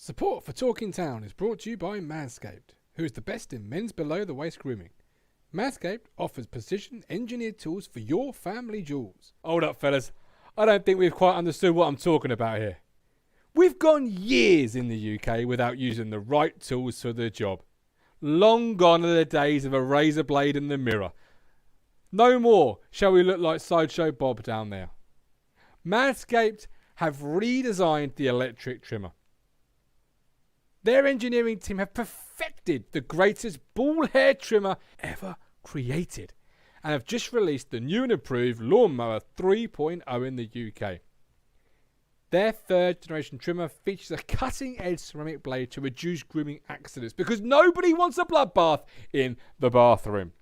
Support for Talking Town is brought to you by Manscaped, who is the best in men's below-the-waist grooming. Manscaped offers precision-engineered tools for your family jewels. Hold up, fellas. I don't think we've quite understood what I'm talking about here. We've gone years in the UK without using the right tools for the job. Long gone are the days of a razor blade in the mirror. No more shall we look like Sideshow Bob down there. Manscaped have redesigned the electric trimmer. Their engineering team have perfected the greatest ball hair trimmer ever created and have just released the new and improved Lawnmower 3.0 in the UK. Their third generation trimmer features a cutting edge ceramic blade to reduce grooming accidents because nobody wants a bloodbath in the bathroom.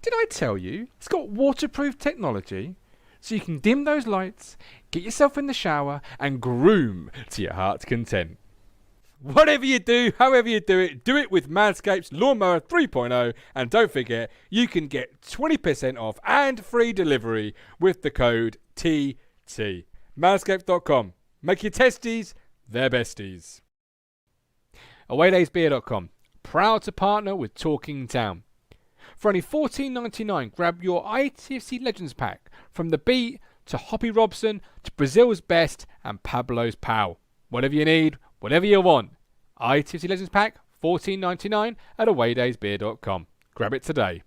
Did I tell you it's got waterproof technology so you can dim those lights, get yourself in the shower and groom to your heart's content? Whatever you do, however you do it with Manscaped's Lawnmower 3.0. And don't forget, you can get 20% off and free delivery with the code TT. Manscaped.com. Make your testies their besties. AwayDaysBeer.com. Proud to partner with Talking Town. For only $14.99, grab your ITFC Legends Pack from The Beat to Hoppy Robson to Brazil's Best and Pablo's Pal. Whatever you need, whatever you want. ITFC Legends Pack, $14.99 at AwayDaysBeer.com. Grab it today.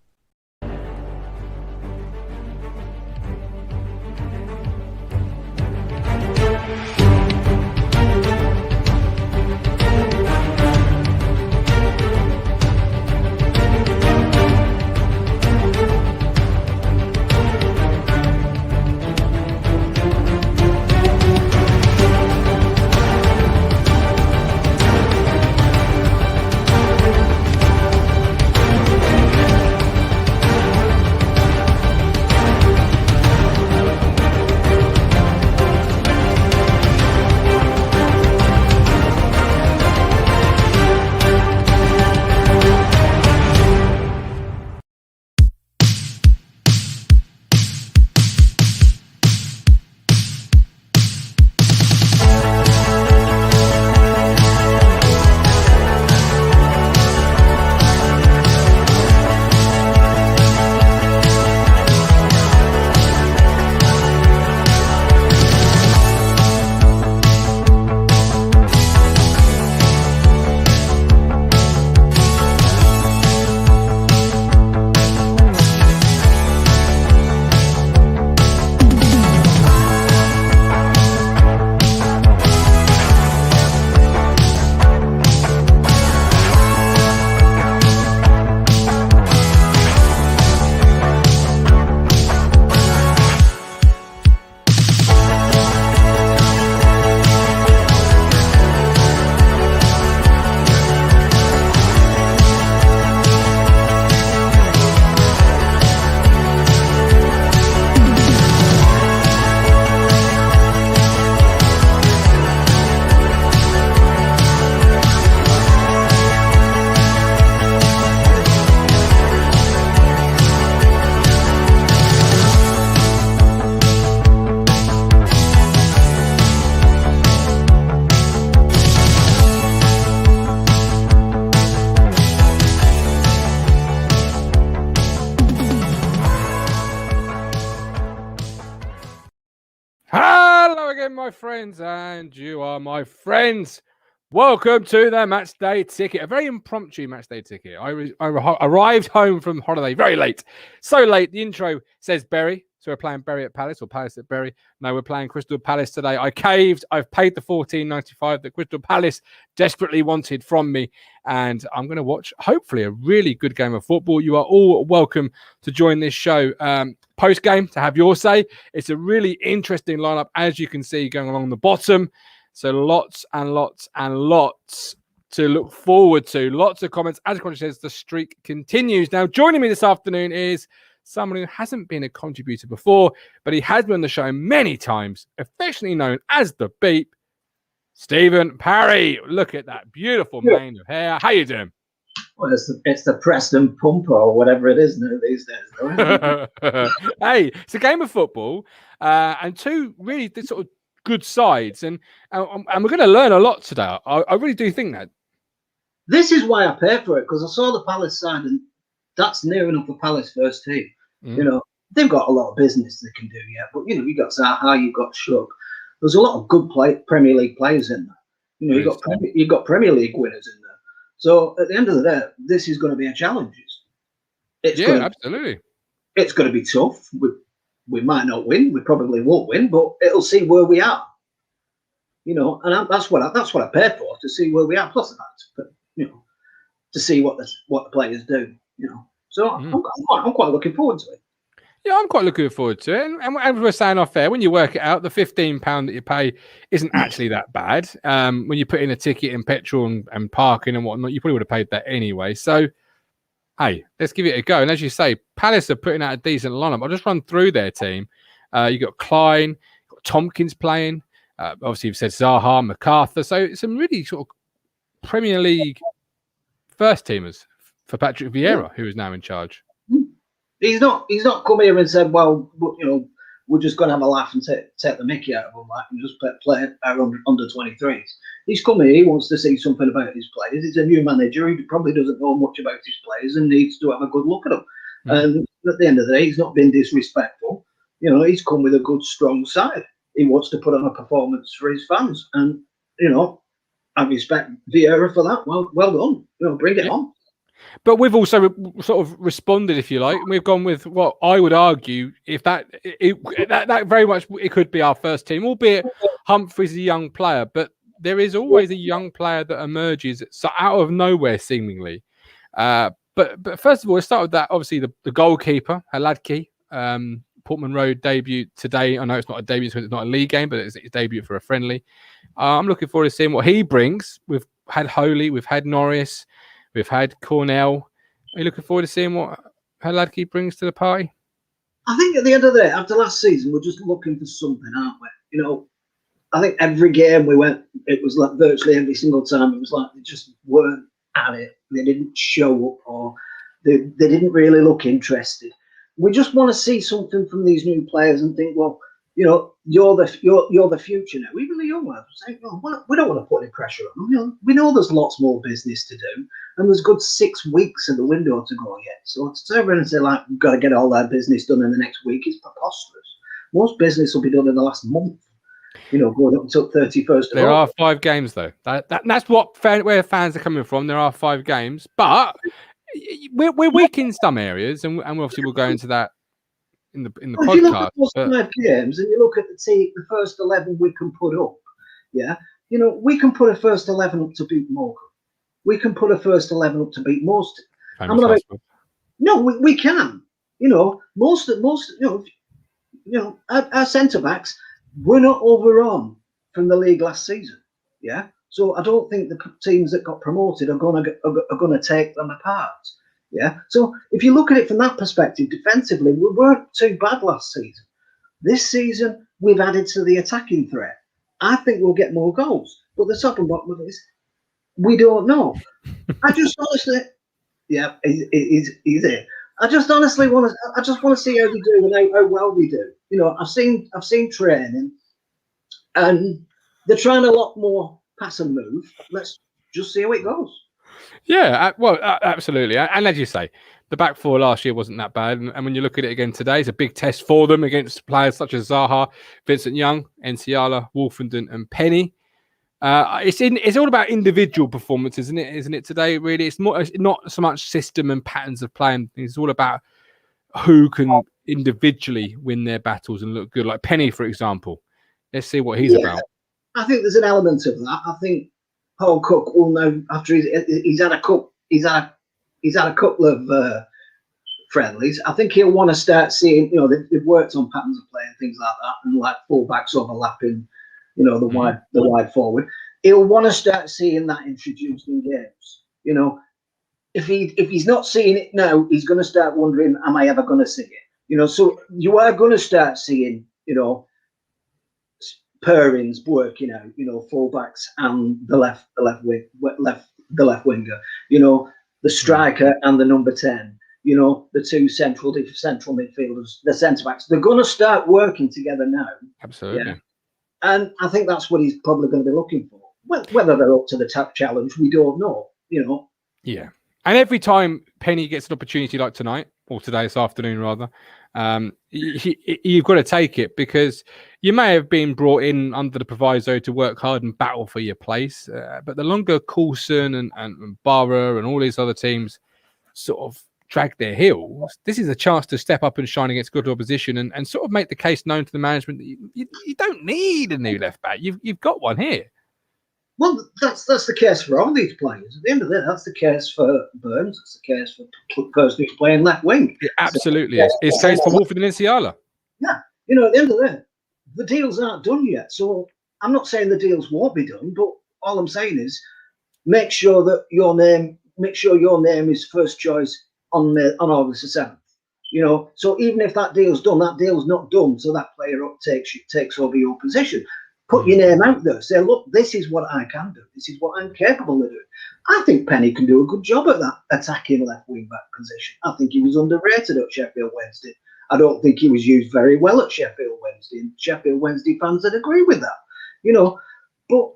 My friends, and you are my friends. Welcome to the Matchday Ticket, a very impromptu Matchday Ticket. I arrived home from holiday very late, so late. The intro says Bury, so we're playing Bury at Palace or Palace at Bury. No, we're playing Crystal Palace today. I caved. I've paid the $14.95 that Crystal Palace desperately wanted from me, and I'm going to watch hopefully a really good game of football. You are all welcome to join this show post game to have your say. It's a really interesting lineup, as you can see going along the bottom. So lots and lots and lots to look forward to. Lots of comments. As Connie says, the streak continues. Now, joining me this afternoon is someone who hasn't been a contributor before, but he has been on the show many times, affectionately known as The Beep, Stephen Parry. Look at that beautiful mane of hair. How you doing? Well, it's the Preston Pumper or whatever it is now these days. Hey, it's a game of football and two really sort of good sides, and we're going to learn a lot today. I really do think that. This is why I pay for it, because I saw the Palace side, and that's near enough a Palace first team. You know, they've got a lot of business they can do yet, but you know, you've got Zaha, you've got Shrug. There's a lot of good Premier League players in there. You know, you've got Premier League winners in there. So at the end of the day, this is going to be a challenge. Absolutely. It's going to be tough. We might not win. We probably won't win, but it'll see where we are. You know, and that's what I pay for, to see where we are. Plus the fact, you know, to see what the players do. You know, so I'm quite looking forward to it. Yeah, I'm quite looking forward to it. And as we're saying off air, when you work it out, the £15 that you pay isn't actually that bad. When you put in a ticket and petrol and parking and whatnot, you probably would have paid that anyway. So, hey, let's give it a go. And as you say, Palace are putting out a decent lineup. I'll just run through their team. You got Klein, you've got Tompkins playing. Obviously, you've said Zaha, MacArthur. So some really sort of Premier League first teamers for Patrick Vieira, who is now in charge. He's not come here and said, well, you know, we're just going to have a laugh and take the mickey out of them, like, and just play our under 23s. He's come here, he wants to see something about his players. He's a new manager, he probably doesn't know much about his players and needs to have a good look at them. And at the end of the day, he's not been disrespectful. You know, he's come with a good, strong side. He wants to put on a performance for his fans. And, you know, I respect Vieira for that. Well done. You know, bring it on. But we've also sort of responded, if you like. We've gone with what I would argue, if that very much it could be our first team, albeit Humphrey's a young player, but there is always a young player that emerges out of nowhere, seemingly. But first of all, let's start with that. Obviously, the goalkeeper, Haladki, Portman Road debut today. I know it's not a debut because it's not a league game, but it's a debut for a friendly. I'm looking forward to seeing what he brings. We've had Holy, we've had Norris. We've had Cornell. Are you looking forward to seeing what Haladki brings to the party? I think at the end of the day, after last season, we're just looking for something, aren't we? You know, I think every game we went, it was like virtually every single time, it was like they just weren't at it. They didn't show up, or they didn't really look interested. We just want to see something from these new players and think, well, you know, you're the future now. Even the young lads are saying, well, we don't want to put any pressure on them. You know, we know there's lots more business to do, and there's good 6 weeks of the window to go yet. So to turn around and say, like, we've got to get all that business done in the next week is preposterous. Most business will be done in the last month. You know, going up until 31st. There are 5 games though. That's where fans are coming from. There are 5 games, but we're weak in some areas, and obviously we'll go into that in the podcast. You look at those 5 games and you look at the first 11 we can put up. Yeah, you know, we can put a first 11 up to beat Morecambe. We can put a first 11 up to beat most. No, we can. You know, most you know, our centre backs were not overrun from the league last season. Yeah, so I don't think the teams that got promoted are going to take them apart. Yeah, so if you look at it from that perspective, defensively, we weren't too bad last season. This season, we've added to the attacking threat. I think we'll get more goals. But the top and bottom of it is, we don't know. I just honestly, yeah, he's here. I just honestly want to see how we do and how well we do. You know, I've seen training, and they're trying a lot more pass and move. Let's just see how it goes. Yeah, well, absolutely. And as you say, the back 4 last year wasn't that bad. And when you look at it again today, it's a big test for them against players such as Zaha, Vincent Young, Enciala, Wolfenden, and Penny. It's all about individual performances, isn't it? Today, really, it's not so much system and patterns of playing. It's all about who can individually win their battles and look good. Like Penny, for example. Let's see what he's about. I think there's an element of that. I think Paul Cook will know after he's had a couple of friendlies. I think he'll want to start seeing, you know, they've worked on patterns of play and things like that, and like fullbacks overlapping, you know, the wide forward. He'll want to start seeing that introduced in games. You know, if he's not seeing it now, he's going to start wondering, am I ever going to see it? You know, so you are going to start seeing, you know, pairings working out, you know, fullbacks and the left winger, you know, the striker and the number 10, you know, the 2 central midfielders, the centre backs. They're going to start working together now. Absolutely. Yeah. And I think that's what he's probably going to be looking for. Well, whether they're up to the top challenge, we don't know, you know. Yeah. And every time Penny gets an opportunity like tonight, or today, this afternoon rather, you've got to take it, because you may have been brought in under the proviso to work hard and battle for your place. But the longer Coulson and Borough and all these other teams sort of drag their heels, this is a chance to step up and shine against good opposition and sort of make the case known to the management that you don't need a new left back. You've got one here. Well, that's the case for all these players. At the end of the day, that's the case for Burns. It's the case for the person who's playing left wing. It absolutely is. It's the case for Wolford and Inciala. Yeah. You know, at the end of the day, the deals aren't done yet. So I'm not saying the deals won't be done, but all I'm saying is make sure your name is first choice on August the 7th. You know, so even if that deal's done, that deal's not done. So that player takes over your position. Put your name out there. Say, look, this is what I can do. This is what I'm capable of doing. I think Penny can do a good job at that attacking left wing back position. I think he was underrated at Sheffield Wednesday. I don't think he was used very well at Sheffield Wednesday. And Sheffield Wednesday fans would agree with that. You know, but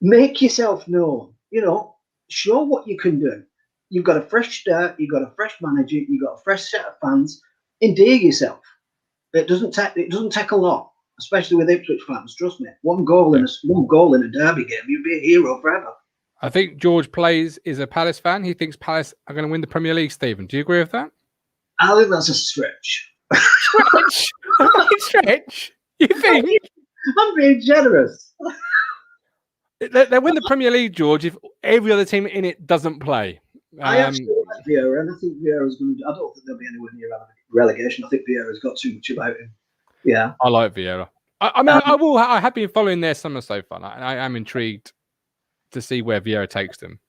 make yourself known. You know, show what you can do. You've got a fresh start. You've got a fresh manager. You've got a fresh set of fans. Endear yourself. It doesn't take a lot. Especially with Ipswich fans, trust me. One goal in a derby game, you'd be a hero forever. I think George Plays is a Palace fan. He thinks Palace are going to win the Premier League, Stephen. Do you agree with that? I think that's a stretch. Stretch? Stretch? You think? I'm being generous. They win the Premier League, George, if every other team in it doesn't play. I actually like Vieira, and I think Vieira's going to. I don't think they'll be anywhere near relegation. I think Vieira's got too much about him. Yeah, I like Vieira. I mean, I have been following their summer so far, and I am intrigued to see where Vieira takes them.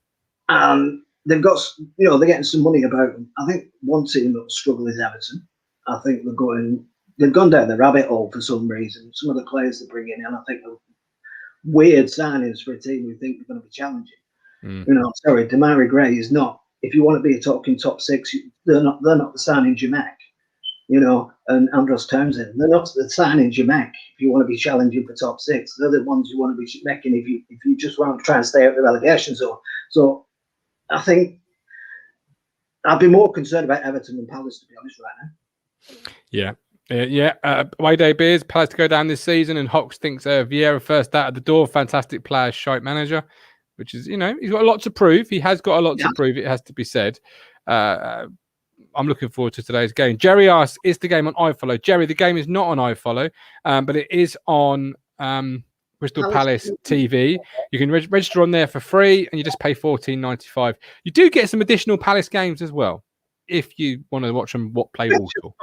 They've got, they're getting some money about them. I think one team that will struggle is Everton. I think they've gone down the rabbit hole for some reason. Some of the players they're bringing in, I think, are weird signings for a team who think they're going to be challenging. Sorry, Damari Gray is not. If you want to be talking top six, they're not the signing Jamek. And Andros Townsend. They're not the signing Jamek if you want to be challenging for top six. They're the ones you want to be making if you just want to try and stay out of the relegation zone. So I think I'd be more concerned about Everton than Palace, to be honest, right now. Away day beers, Palace to go down this season, and Hawks thinks Vieira first out of the door. Fantastic player, shite manager, which is, he's got a lot to prove. He has got a lot to prove, it has to be said. I'm looking forward to today's game. Jerry asks, is the game on iFollow? Jerry, the game is not on iFollow, but it is on Crystal Palace TV. You can register on there for free, and you just pay $14.95. You do get some additional Palace games as well, if you want to watch them play Walsall.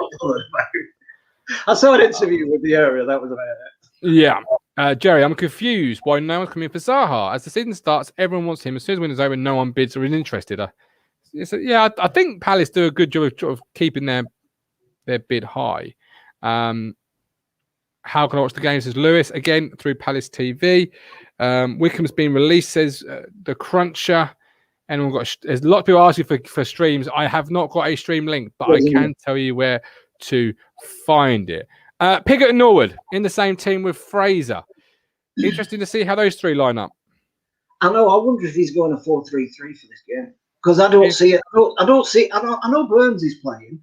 I saw an interview with the area. That was about it. Yeah. Jerry, I'm confused why no one's coming for Zaha. As the season starts, everyone wants him. As soon as the winter's over, no one bids or is interested. I think Palace do a good job of keeping their bid high. How can I watch the game? Says Lewis, again, through Palace TV. Wickham's been released, says the Cruncher. There's a lot of people asking for streams. I have not got a stream link, but I can tell you where to find it. Piggott and Norwood in the same team with Fraser. Interesting to see how those three line up. I know. I wonder if he's going a 4-3-3 for this game. Because I don't see it. I don't see. I know Burns is playing,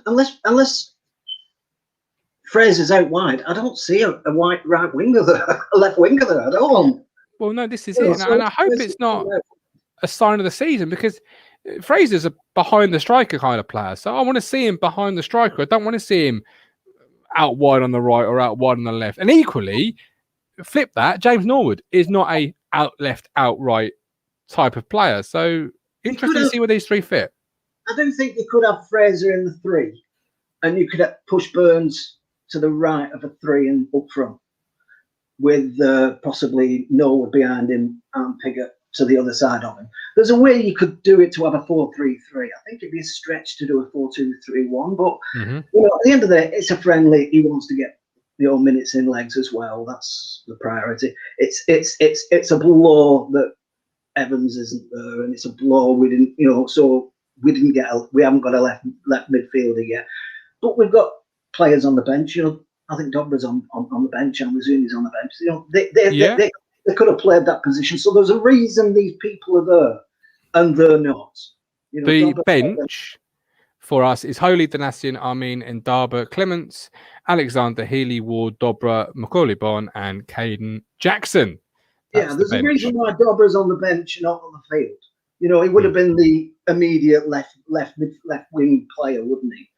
unless Fraser's out wide. I don't see a right winger there, a left winger there at all. Well, no, this is it, and I hope it's not a sign of the season, because Fraser's a behind the striker kind of player. So I want to see him behind the striker. I don't want to see him out wide on the right or out wide on the left. And equally, flip that, James Norwood is not a out left, out right type of player. So interesting to see where these three fit. I do think you could have Fraser in the 3, and you could push Burns to the right of a 3 and up front, with possibly Norwood behind him and Piggott to the other side of him. There's a way you could do it to have a 4-3-3. I think it'd be a stretch to do a 4-2-3-1, but at the end of the day, it's a friendly. He wants to get the old minutes in legs as well. That's the priority. It's a blow that Evans isn't there, and it's a blow we didn't, so we haven't got a left midfielder yet, but we've got players on the bench. I think Dobra's on the bench. I'm assuming he's on the bench. You know, they could have played that position. So there's a reason these people are there, and they're not. You know, the bench for us is Holy, Danassian, Armin, Ndaba, Clements, Alexander, Healy, Ward, Dobra, Macaulay Bonne, and Caden Jackson. There's a reason why Dobra's on the bench and not on the field. You know, he would have been the immediate left wing player, wouldn't he?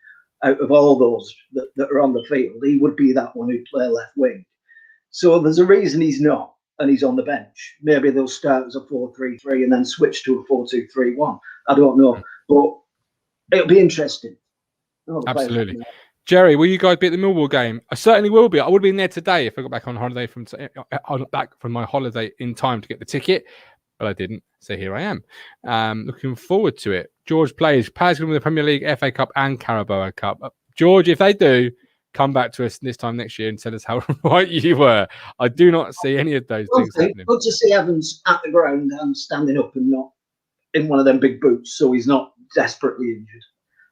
Out of all those that are on the field, he would be that one who'd play left wing. So there's a reason he's not, and he's on the bench. Maybe they'll start as a 4-3-3 and then switch to a 4-2-3-1. I don't know, but it'll be interesting. Absolutely. Jerry, will you guys be at the Millwall game? I certainly will be. I would have been there today if I got back on holiday from my holiday in time to get the ticket, but I didn't. So here I am. Looking forward to it. George plays. Palace going to win the Premier League, FA Cup, and Carabao Cup. George, if they do, come back to us this time next year and tell us how right you were. I do not see any of those things happening. Good to see Evans at the ground and standing up and not in one of them big boots, so he's not desperately injured.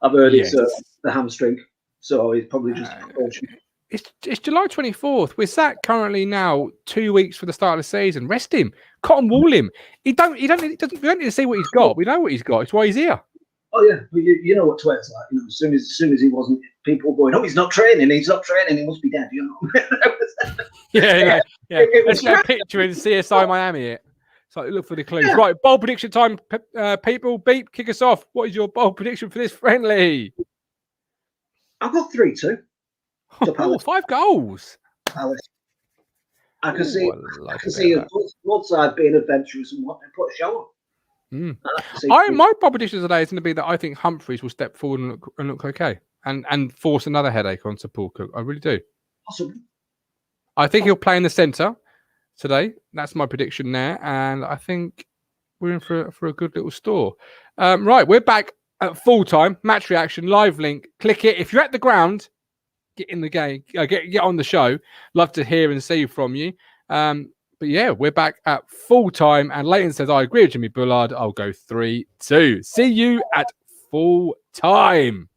I've heard it's the hamstring. So he's probably just a precaution. It's July 24th. We're sat currently now 2 weeks for the start of the season. Rest him. Cotton wool him. We don't need to see what he's got. We know what he's got. It's why he's here. Oh yeah, you know what Twitter's like. You know, as soon as he wasn't, people were going, "Oh, he's not training. He must be dead." You know. yeah. Let's get a picture in CSI Miami. So look for the clues. Right, bold prediction time, people. Beep, kick us off. What is your bold prediction for this friendly? I've got 3-2. Oh, 5 goals. Palace. I can see both sides being adventurous and what they put a show on. My proposition today is going to be that I think Humphreys will step forward and look okay and force another headache onto Paul Cook. I really do. Possibly. I think he'll play in the centre today. That's my prediction there, and I think we're in for a good little store. Right, we're back at full time. Match reaction, live link. Click it. If you're at the ground, get in the game. Get on the show. Love to hear and see from you. But yeah, we're back at full time. And Leighton says, I agree with Jimmy Bullard. I'll go 3-2. See you at full time.